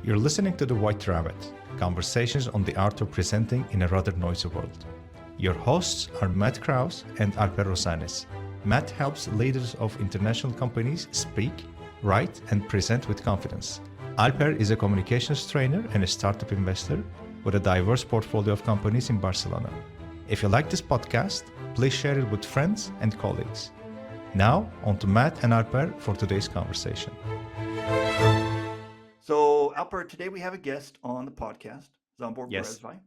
You're listening to The White Rabbit, conversations on the art of presenting in a rather noisy world. Your hosts are Matt Krause and Alper Rosanes. Matt helps leaders of international companies speak, write, and present with confidence. Alper is a communications trainer and a startup investor with a diverse portfolio of companies in Barcelona. If you like this podcast, please share it with friends and colleagues. Now, on to Matt and Alper for today's conversation. So, Alper, today we have a guest on the podcast, Zombor Yes. Berezvai.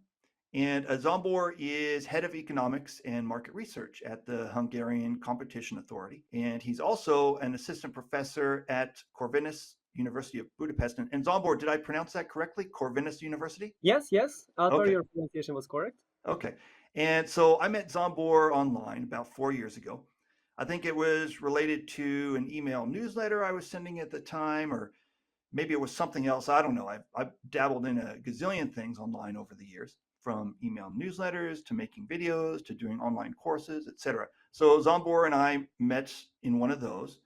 And Zombor is head of economics and market research at the Hungarian Competition Authority. And he's also an assistant professor at Corvinus University of Budapest. And Zombor, did I pronounce that correctly? Corvinus University? Yes, Alper, Okay. your pronunciation was correct. Okay. And so I met Zombor online about 4 years ago. I think it was related to an email newsletter I was sending at the time, or maybe it was something else. I don't know. I've dabbled in a gazillion things online over the years, from email newsletters to making videos to doing online courses, etc. So Zombor and I met in one of those.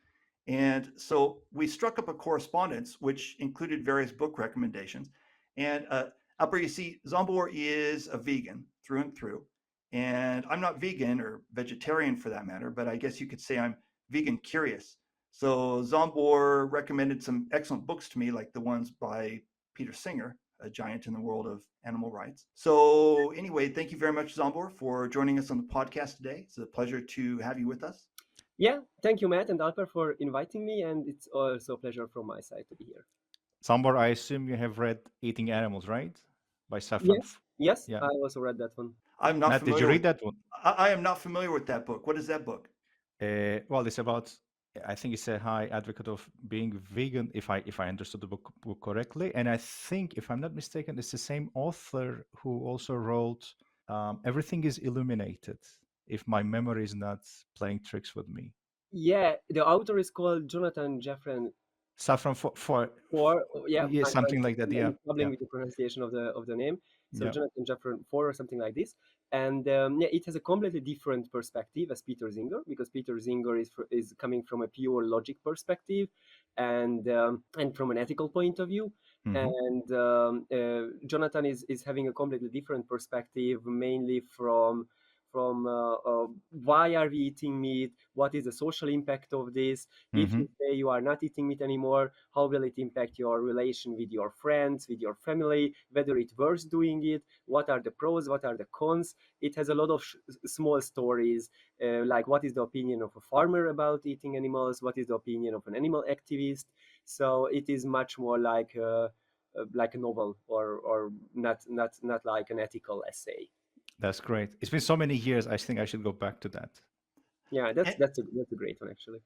And so we struck up a correspondence, which included various book recommendations. And Alper, you see, Zombor is a vegan through and through. And I'm not vegan or vegetarian for that matter, but I guess you could say I'm vegan curious. So Zombor recommended some excellent books to me, like the ones by Peter Singer, a giant in the world of animal rights. So anyway, thank you very much, Zombor, for joining us on the podcast today. It's a pleasure to have you with us. Yeah, thank you, Matt and Alper, for inviting me, and it's also a pleasure from my side to be here. Zombor, I assume you have read Eating Animals, right? By Saffron. Yes, Yeah. I also read that one. I'm not Matt, familiar. did you read that one? I am not familiar with that book. What is that book? Well, it's about, I think it's a high advocate of being vegan, if I understood the book correctly. And I think, if I'm not mistaken, it's the same author who also wrote Everything is Illuminated, if my memory is not playing tricks with me. Yeah, the author is called Jonathan Jeffren. Saffron Yeah, something like that. Yeah, I'm struggling with the pronunciation of the name. So yeah. Jonathan Jeffren 4 or something like this, and it has a completely different perspective as Peter Singer, because Peter Singer is coming from a pure logic perspective, and from an ethical point of view. Mm-hmm. And Jonathan is having a completely different perspective, mainly from why are we eating meat, what is the social impact of this, if you say you are not eating meat anymore, how will it impact your relation with your friends, with your family, whether it's worth doing it, what are the pros, what are the cons. It has a lot of small stories, like what is the opinion of a farmer about eating animals, what is the opinion of an animal activist. So it is much more like a novel, or not like an ethical essay. That's great. It's been so many years. I think I should go back to that. Yeah, that's a great one, actually.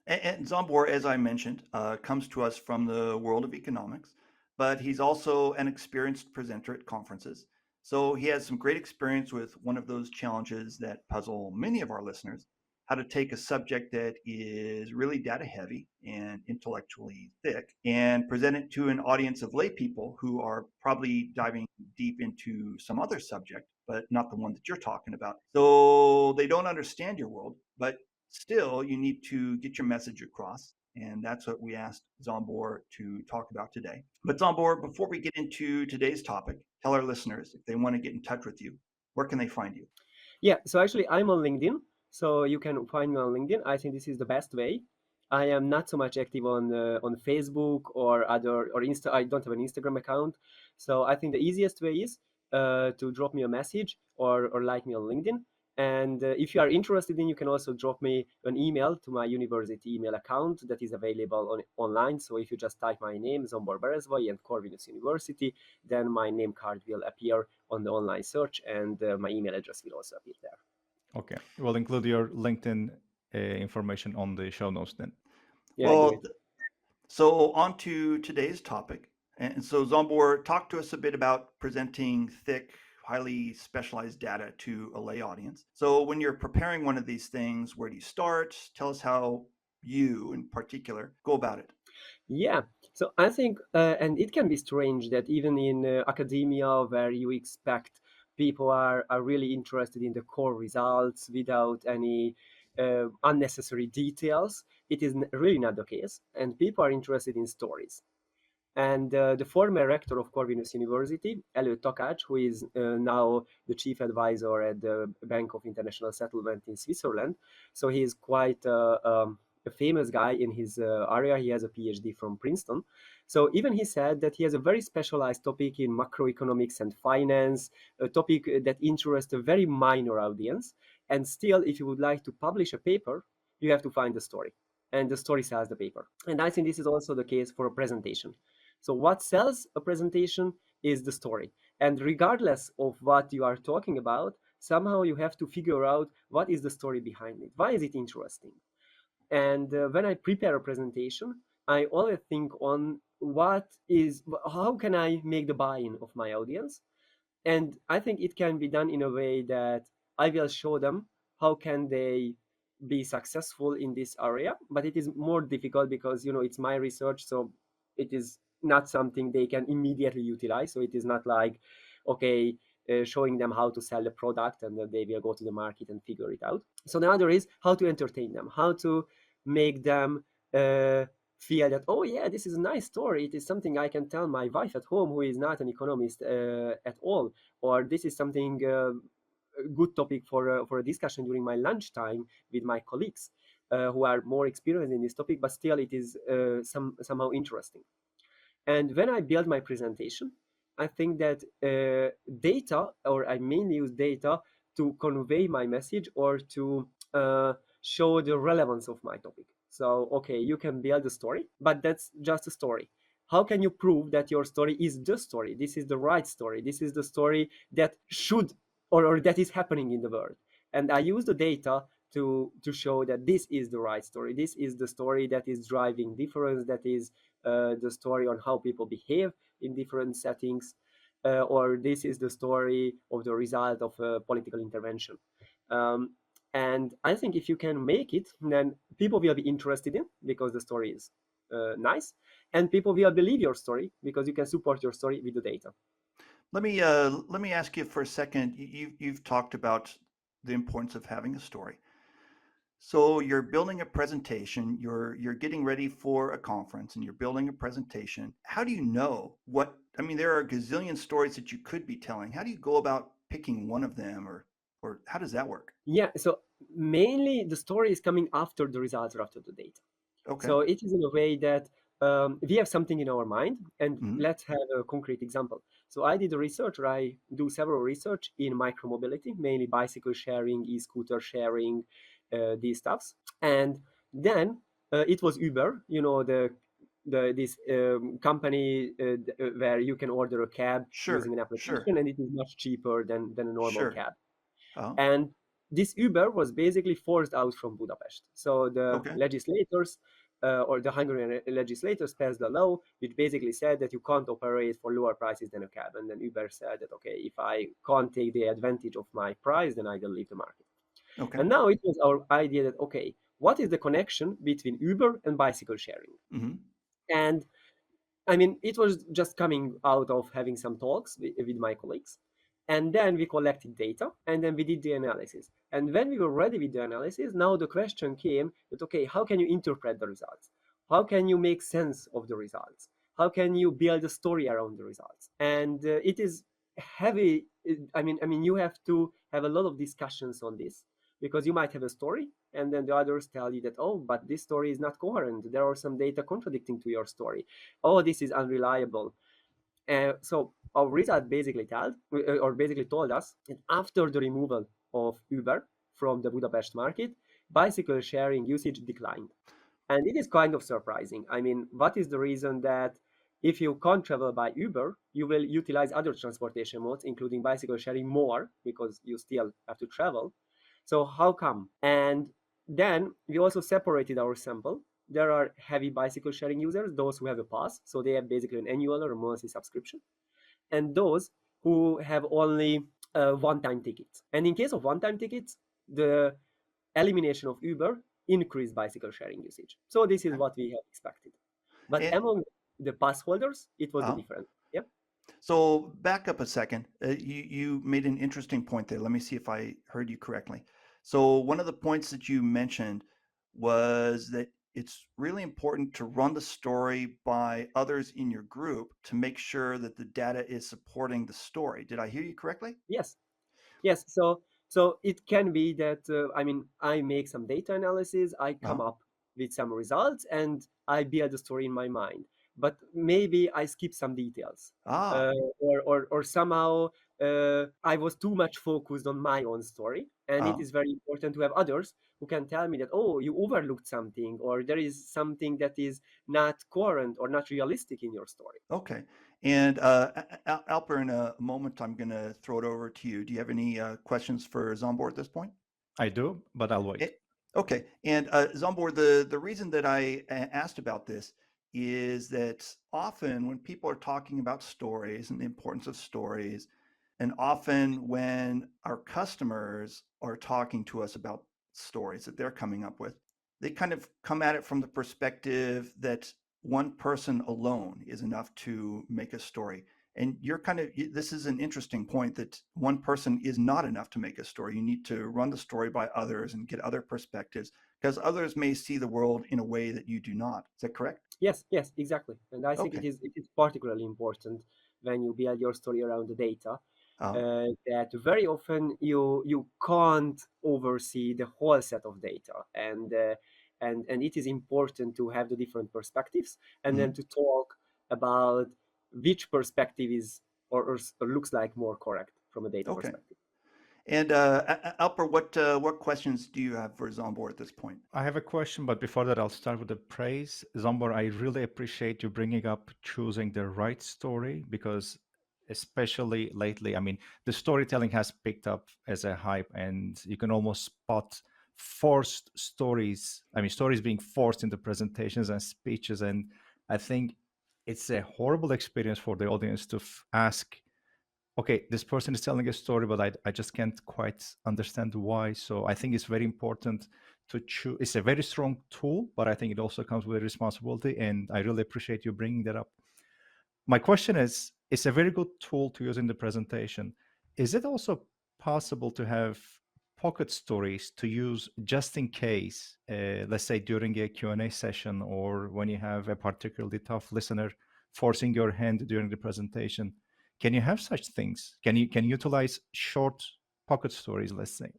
And Zombor, as I mentioned, comes to us from the world of economics, but he's also an experienced presenter at conferences. So he has some great experience with one of those challenges that puzzle many of our listeners: how to take a subject that is really data heavy and intellectually thick and present it to an audience of lay people who are probably diving deep into some other subject, but not the one that you're talking about. So they don't understand your world, but still you need to get your message across. And that's what we asked Zombor to talk about today. But Zombor, before we get into today's topic, tell our listeners, if they want to get in touch with you, where can they find you? Yeah, so actually I'm on LinkedIn, so you can find me on LinkedIn. I think this is the best way. I am not so much active on Facebook or Insta. I don't have an Instagram account, so I think the easiest way is to drop me a message or like me on LinkedIn. And if you are interested in, you can also drop me an email to my university email account that is available online. So if you just type my name, Zombor Berezvai, and Corvinus University, then my name card will appear on the online search, and my email address will also appear there. Okay, we'll include your LinkedIn information on the show notes then. Yeah, well, so on to today's topic. And so Zombor, talk to us a bit about presenting thick, highly specialized data to a lay audience. So when you're preparing one of these things, where do you start? Tell us how you, in particular, go about it. Yeah, so I think, and it can be strange that even in academia, where you expect people are really interested in the core results without any unnecessary details, it is really not the case. And people are interested in stories. And the former rector of Corvinus University, Elliot Tokac, who is now the chief advisor at the Bank of International Settlement in Switzerland. So he is quite a famous guy in his area. He has a PhD from Princeton. So even he said that he has a very specialized topic in macroeconomics and finance, a topic that interests a very minor audience. And still, if you would like to publish a paper, you have to find the story. And the story sells the paper. And I think this is also the case for a presentation. So what sells a presentation is the story. And regardless of what you are talking about, somehow you have to figure out what is the story behind it. Why is it interesting? And when I prepare a presentation, I always think on how can I make the buy-in of my audience? And I think it can be done in a way that I will show them how can they be successful in this area, but it is more difficult because it's my research, so it is not something they can immediately utilize. So it is not like, okay, showing them how to sell the product and then they will go to the market and figure it out. So the other is how to entertain them, how to make them feel that, oh yeah, this is a nice story. It is something I can tell my wife at home who is not an economist at all, or this is something a good topic for a discussion during my lunchtime with my colleagues who are more experienced in this topic, but still it is somehow interesting. And when I build my presentation, I think that data, or I mainly use data to convey my message or to show the relevance of my topic. So, okay, you can build a story, but that's just a story. How can you prove that your story is the story? This is the right story. This is the story that should or that is happening in the world. And I use the data to show that this is the right story. This is the story that is driving difference, that is the story on how people behave in different settings, or this is the story of the result of a political intervention. And I think if you can make it, then people will be interested in because the story is nice, and people will believe your story because you can support your story with the data. Let me ask you for a second. You've talked about the importance of having a story. So you're building a presentation, you're getting ready for a conference and you're building a presentation. How do you know what, I mean, there are a gazillion stories that you could be telling. How do you go about picking one of them, or how does that work? Yeah, so mainly the story is coming after the results or after the data. Okay. So it is in a way that we have something in our mind, and Mhm. let's have a concrete example. So I did a research, or I do several research in micromobility, mainly bicycle sharing, e-scooter sharing, these stuffs. And then it was Uber, this company where you can order a cab using Sure, an sure, application, and it is much cheaper than a normal sure. cab. Oh, And this Uber was basically forced out from Budapest. So the okay. legislators or the Hungarian legislators passed a law which basically said that you can't operate for lower prices than a cab. And then Uber said that, okay, if I can't take the advantage of my price, then I will leave the market. Okay. And now it was our idea that, okay, what is the connection between Uber and bicycle sharing? Hmm. And I mean, it was just coming out of having some talks with my colleagues. And then we collected data and then we did the analysis. And when we were ready with the analysis, now the question came that, okay, how can you interpret the results? How can you make sense of the results? How can you build a story around the results? And it is heavy. I mean, you have to have a lot of discussions on this because you might have a story and then the others tell you that, oh, but this story is not coherent. There are some data contradicting to your story. Oh, this is unreliable. So our result basically told us that after the removal of Uber from the Budapest market, bicycle sharing usage declined. And it is kind of surprising. I mean, what is the reason that if you can't travel by Uber, you will utilize other transportation modes, including bicycle sharing, more because you still have to travel? So how come? And then we also separated our sample. There are heavy bicycle sharing users, those who have a pass, so they have basically an annual or a monthly subscription, and those who have only one-time tickets. And in case of one-time tickets, the elimination of Uber increased bicycle sharing usage. So this is Okay. what we have expected. But And among the pass holders, it was the uh, different. Yeah. so back up a second. You made an interesting point there. Let me see if I heard you correctly. So one of the points that you mentioned was that it's really important to run the story by others in your group to make sure that the data is supporting the story. Did I hear you correctly? Yes. Yes, so it can be that I mean I make some data analysis, I come Uh-huh. up with some results, and I build a story in my mind. But maybe I skip some details, Ah, uh, or somehow I was too much focused on my own story, and it uh, is very important to have others who can tell me that, oh, you overlooked something, or there is something that is not current or not realistic in your story. okay. And Alper, in a moment, I'm going to throw it over to you. Do you have any questions for Zombor at this point? I do, but I'll Eh, wait. Okay. And Zombor, the reason that I asked about this is that often when people are talking about stories and the importance of stories, and often when our customers are talking to us about stories that they're coming up with, they kind of come at it from the perspective that one person alone is enough to make a story. And you're kind of, this is an interesting point that one person is not enough to make a story. You need to run the story by others and get other perspectives because others may see the world in a way that you do not. Is that correct? Yes, yes, exactly. And I think Okay. it is particularly important when you build your story around the data, Uh, that very often you can't oversee the whole set of data, and it is important to have the different perspectives and then mhm. to talk about which perspective is or looks like more correct from a data Okay. perspective. And Alper, what questions do you have for Zombor at this point? I have a question, but before that, I'll start with the praise. Zombor, I really appreciate you bringing up choosing the right story because, especially lately, I mean, the storytelling has picked up as a hype, and you can almost spot forced stories. I mean, stories being forced into presentations and speeches. And I think it's a horrible experience for the audience to ask, okay, this person is telling a story, but I just can't quite understand why. So I think it's very important to choose. It's a very strong tool, but I think it also comes with responsibility. And I really appreciate you bringing that up. My question is, it's a very good tool to use in the presentation. Is it also possible to have pocket stories to use just in case, let's say during a Q&A session or when you have a particularly tough listener forcing your hand during the presentation? Can you have such things? Can you utilize short pocket stories, let's say?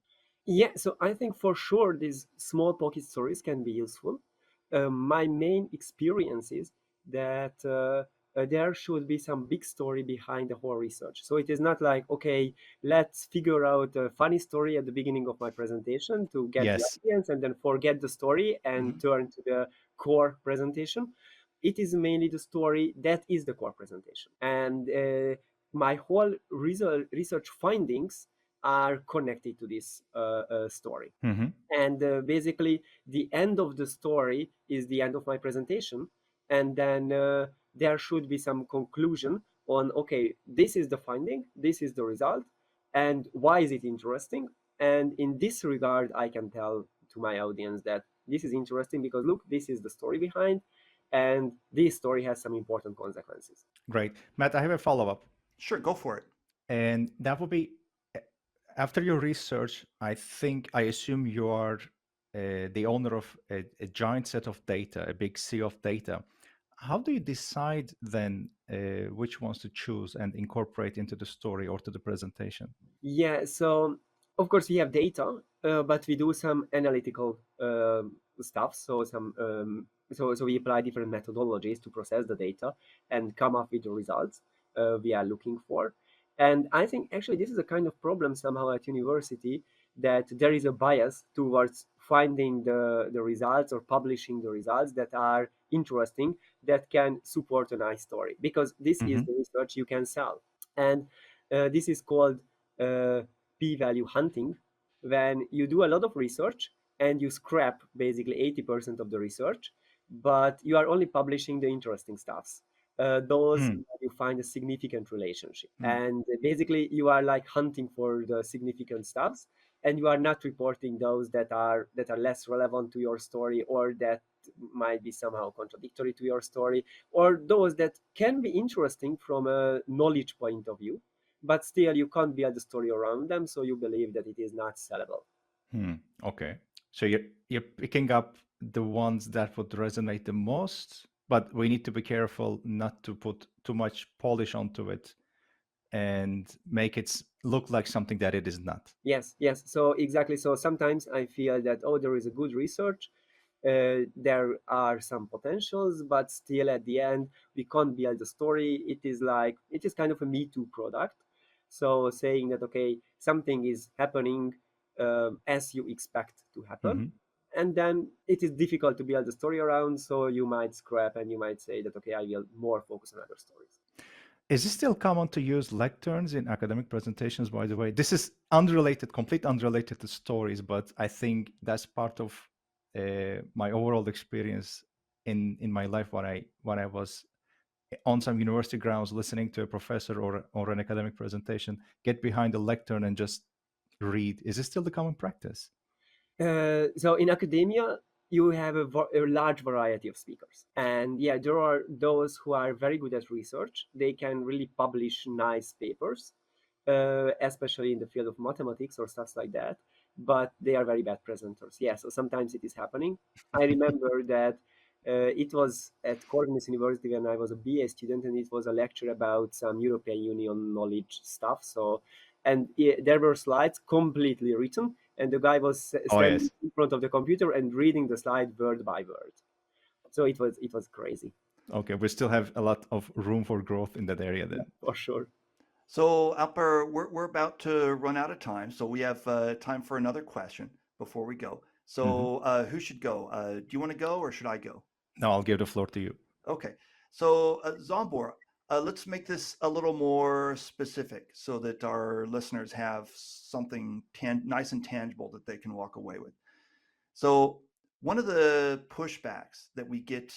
Yeah, so I think for sure these small pocket stories can be useful. My main experience is that there should be some big story behind the whole research. So it is not like, okay, let's figure out a funny story at the beginning of my presentation to get the Yes. audience and then forget the story and Mhm. turn to the core presentation. It is mainly the story that is the core presentation. And my whole research findings are connected to this story. Hmm. And basically, the end of the story is the end of my presentation. And then there should be some conclusion on, okay, this is the finding, this is the result, and why is it interesting? And in this regard, I can tell to my audience that this is interesting because look, this is the story behind, and this story has some important consequences. Great. Matt, I have a follow-up. Sure, go for it. And that would be uh, after your research, I assume you are the owner of a giant set of data, a big sea of data. How do you decide then which ones to choose and incorporate into the story or to the presentation? Yeah, so of course we have data, but we do some analytical stuff. So we apply different methodologies to process the data and come up with the results we are looking for. And I think actually this is a kind of problem somehow at university, that there is a bias towards finding the results or publishing the results that are interesting, that can support a nice story, because this is Hmm. the research you can sell. And this is called uh, p-value hunting, when you do a lot of research and you scrap basically 80% of the research, but you are only publishing the interesting stuffs, those Mm. where you find a significant relationship. Mm. And basically you are like hunting for the significant stuffs, and you are not reporting those that are less relevant to your story, or that might be somehow contradictory to your story, or those that can be interesting from a knowledge point of view, but still you can't build a story around them, so you believe that it is not sellable. Hmm. Okay. So you're picking up the ones that would resonate the most, but we need to be careful not to put too much polish onto it and make it look like something that it is not. Yes, yes. So exactly. So sometimes I feel that, oh, there is a good research, there are some potentials, but still at the end we can't build a story. It is kind of a Me Too product. So saying that, okay, something is happening as you expect to happen, Mhm. and then it is difficult to build a story around. So you might scrap and you might say that, okay, I will more focus on other stories. Is it still common to use lecterns in academic presentations, by the way? This is unrelated, complete unrelated to stories, but I think that's part of my overall experience in my life when I was on some university grounds listening to a professor or an academic presentation, get behind a lectern and just read. Is this still the common practice? So in academia, you have a large variety of speakers, and yeah, there are those who are very good at research. They can really publish nice papers, especially in the field of mathematics or stuff like that. But they are very bad presenters. Yeah, so sometimes it is happening. I remember that it was at Corvinus University when I was a BA student, and it was a lecture about some European Union knowledge stuff. So, and there were slides completely written, and the guy was Oh, standing yes. in front of the computer and reading the slide word by word. So it was crazy. Okay, we still have a lot of room for growth in that area Yeah, then. for sure. So, Alper, we're about to run out of time, so we have time for another question before we go. Mhm. So, who should go? Do you want to go or should I go? Now I'll give the floor to you. Okay. So, Zombor, let's make this a little more specific so that our listeners have something nice and tangible that they can walk away with. So, one of the pushbacks that we get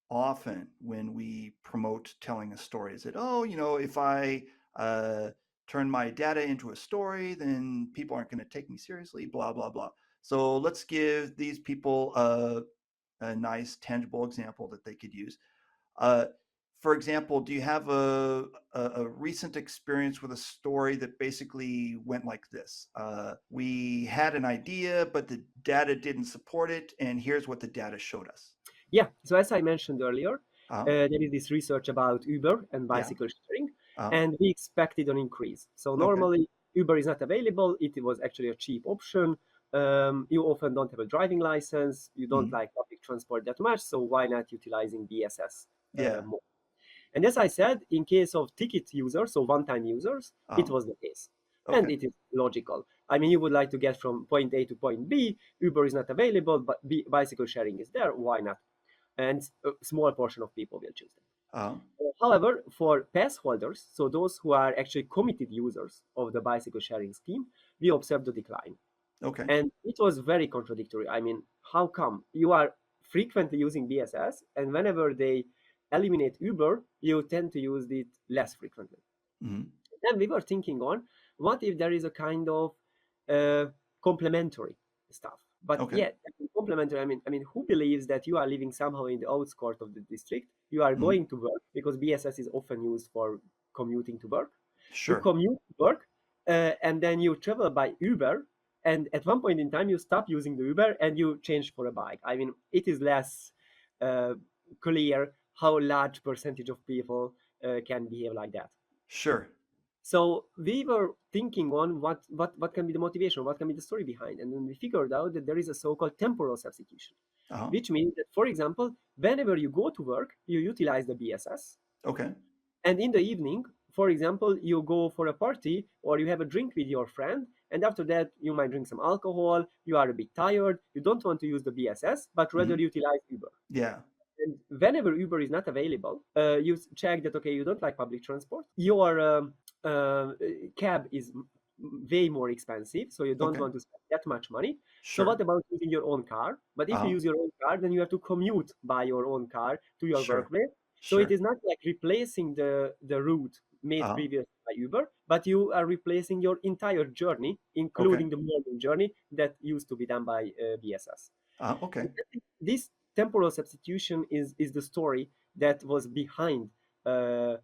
often when we promote telling a story is that, oh, if I uh, turn my data into a story, then people aren't going to take me seriously, blah, blah, blah. So, let's give these people a nice, tangible example that they could use. Uh, for example, do you have a recent experience with a story that basically went like this? We had an idea, but the data didn't support it, and here's what the data showed us. Yeah. So as I mentioned earlier, Uh, there is this research about Uber and yeah. bicycle sharing, Uh, and we expected an increase. So okay. normally Uber is not available. It was actually a cheap option. You often don't have a driving license. You don't Mhm. like public transport that much. So why not utilizing BSS Yeah. more? And as I said, in case of ticket users, so one-time users, it Uh, was the case. And okay. it is logical. I mean, you would like to get from point A to point B, Uber is not available, but bicycle sharing is there, why not? And a small portion of people will choose them. Uh, However, for pass holders, so those who are actually committed users of the bicycle sharing scheme, we observed a decline. okay. And it was very contradictory. I mean, how come you are frequently using BSS, and whenever they eliminate Uber, you tend to use it less frequently? Mhm. Then we were thinking on what if there is a kind of uh, complementary stuff. But Okay. yeah, complementary. I mean, who believes that you are living somehow in the outskirts of the district? You are Mhm. going to work because BSS is often used for commuting to work. You Sure. commute to work, and then you travel by Uber. And at one point in time, you stop using the Uber and you change for a bike. I mean, it is less uh, clear how large percentage of people can behave like that. Sure. So we were thinking on what can be the motivation, what can be the story behind, and then we figured out that there is a so-called temporal substitution, Uh-huh. which means that, for example, whenever you go to work, you utilize the BSS, Okay. and in the evening, for example, you go for a party or you have a drink with your friend, and after that you might drink some alcohol. You are a bit tired. You don't want to use the BSS, but rather Mhm. utilize Uber. Yeah. And whenever Uber is not available, you check that, okay, you don't like public transport. Your uh, cab is way more expensive, so you don't Okay. want to spend that much money. So Sure. what about using your own car? But if you Uh-huh. use your own car, then you have to commute by your own car to your Sure. workplace. So it Sure. is not like replacing the route made Uh-huh. previously by Uber, but you are replacing your entire journey, Okay. including the morning journey that used to be done by BSS. Okay. And I think this temporal substitution is the story that was behind uh,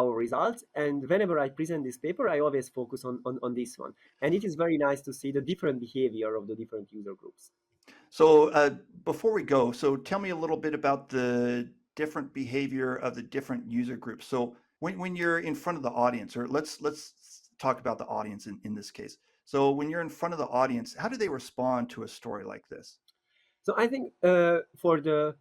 our results. And whenever I present this paper, I always focus on this one. And it is very nice to see the different behavior of the different user groups. So before we go, so tell me a little bit about the different behavior of the different user groups. So when you're in front of the audience, or let's talk about the audience in this case. So when you're in front of the audience, how do they respond to a story like this? So I think for the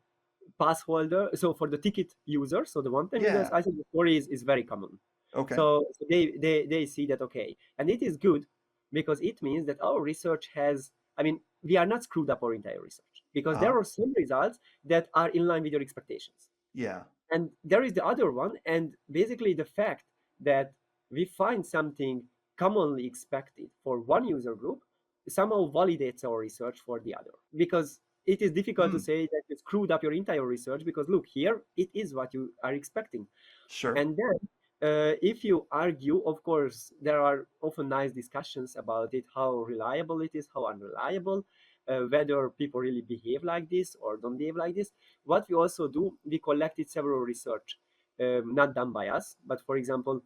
pass holder, so for the ticket users, so the one-time users, Yeah. I think the story is very common. Okay. So they see that, okay, and it is good because it means that our research has, I mean, we are not screwed up our entire research because there are some results that are in line with your expectations. Yeah. And there is the other one, and basically the fact that we find something commonly expected for one user group somehow validates our research for the other, because it is difficult to say that you screwed up your entire research, because look here, it is what you are expecting. Sure. And then if you argue, of course, there are often nice discussions about it, how reliable it is, how unreliable, whether people really behave like this or don't behave like this. What we also do, we collected several research, not done by us, but for example,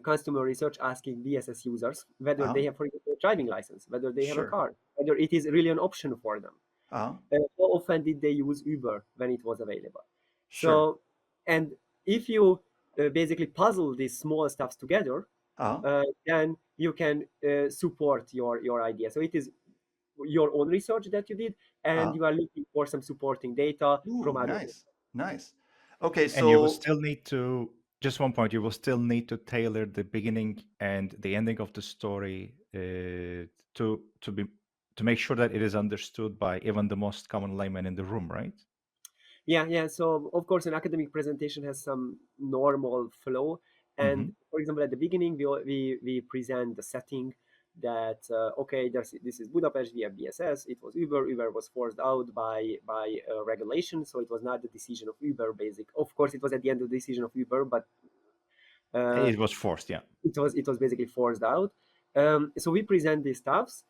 customer research asking BSS users whether they have, for example, a driving license, whether they have a Sure. car, whether it is really an option for them. How often did they use Uber when it was available? Sure. So, and if you basically puzzle these small stuffs together, then you can support your idea. So it is your own research that you did, and you are looking for some supporting data from others. Nice. Okay, And you will so still need to, just one point, you will still need to tailor the beginning and the ending of the story to make sure that it is understood by even the most common layman in the room, right? Yeah. So of course, an academic presentation has some normal flow, and for example, at the beginning, we present the setting that okay, this is Budapest, we have BSS. It was Uber. Uber was forced out by regulation, so it was not the decision of Uber. Of course, it was at the end of the decision of Uber, but It was forced, yeah. It was basically forced out. So we present these stuffs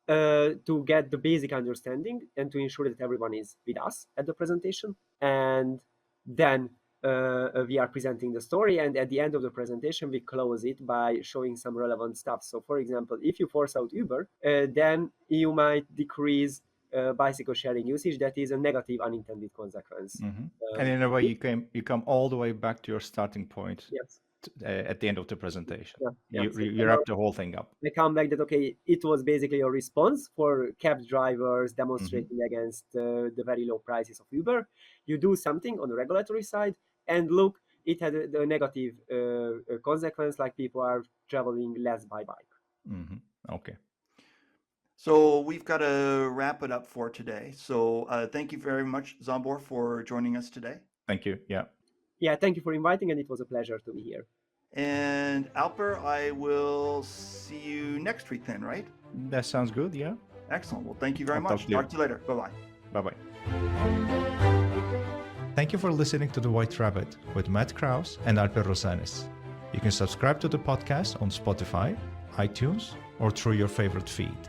to get the basic understanding and to ensure that everyone is with us at the presentation. And then we are presenting the story, and at the end of the presentation we close it by showing some relevant stuff. So for example, if you force out Uber, then you might decrease bicycle sharing usage. That is a negative unintended consequence. And in a way, you come all the way back to your starting point. Yes. At the end of the presentation. Yeah. You wrap the whole thing up. They come back that, okay, it was basically a response for cab drivers demonstrating against the very low prices of Uber. You do something on the regulatory side, and look, it had a negative consequence, like people are traveling less by bike. Okay. So we've got to wrap it up for today. So thank you very much, Zombor, for joining us today. Thank you. Yeah. Yeah, thank you for inviting, and it was a pleasure to be here. And Alper, I will see you next week then, right? That sounds good, yeah. Excellent. Well, thank you very much. Talk to you later. Bye-bye. Bye-bye. Thank you for listening to The White Rabbit with Matt Krause and Alper Rosanes. You can subscribe to the podcast on Spotify, iTunes, or through your favorite feed.